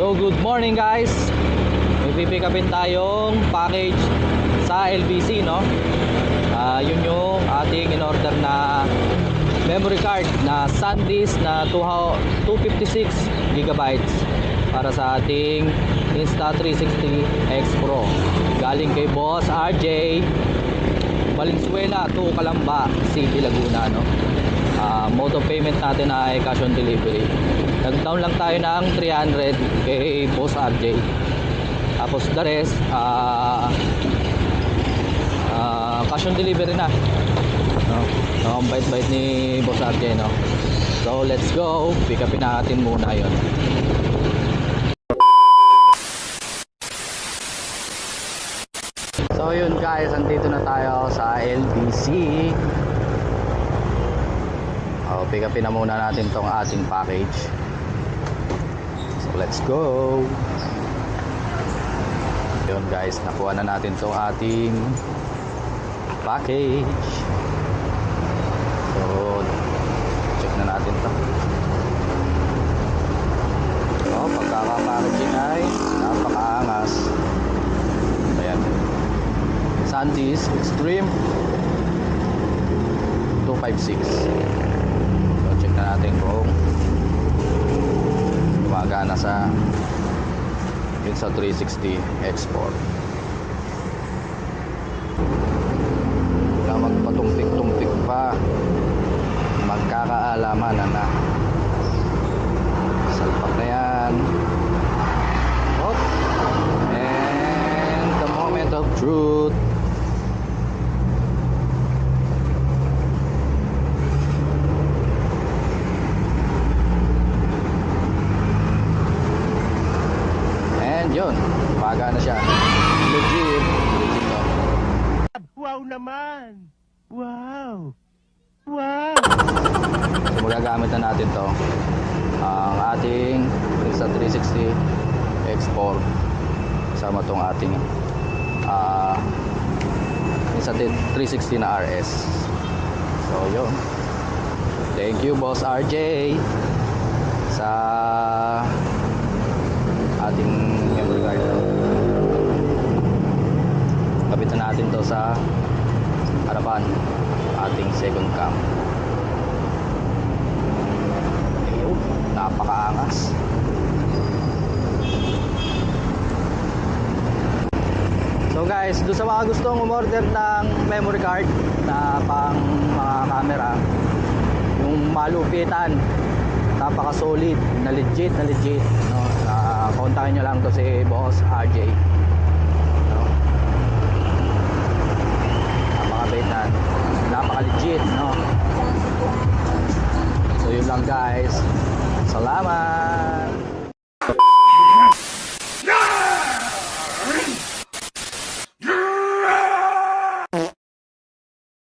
So good morning guys. May pipick upin tayong package sa LBC, no? Yun yung ating in order na memory card na SanDisk na 256 gigabytes para sa ating Insta360 X Pro. Galing kay Boss RJ, Valenzuela to Calamba City, Laguna, no? Mode of payment natin ay cash on delivery. Nag-down lang tayo ng 300 kay Boss RJ. Tapos the rest cash on delivery na, no? Ang bait-bait ni Boss RJ, no? So let's go, pick upin natin muna yon. So yun guys, andito na tayo sa LBC. Pick upin na muna natin tong ating package. So let's go. Yun guys, nakuha na natin tong ating package. So check na natin to. So pagkaka-packaging ay napakaangas. Ayan, SanDisk Extreme 256. So check na natin kung gumagana sa Insta360 Export. Na magpatumpik-tumpik pa, magkakaalaman na salpak na yan. Oh. And the moment of truth. Yun, umaga na siya. Legit. Wow naman! Wow! Wow! So magagamit na natin to, ang ating Insta360 X4 kasama tong ating Insta360 na RS. So yun, thank you Boss RJ sa ating memory card. Kapitan natin to sa harapan ating second cam. Ayun, napakaangas. So guys, doon sa mga gustong umorder ng memory card na pang mga camera, yung malupitan, napaka solid, na legit, no? Kontakin nyo lang to si Boss RJ, no? Napaka-bait na, napaka-legit, no? So yun lang guys, salamat.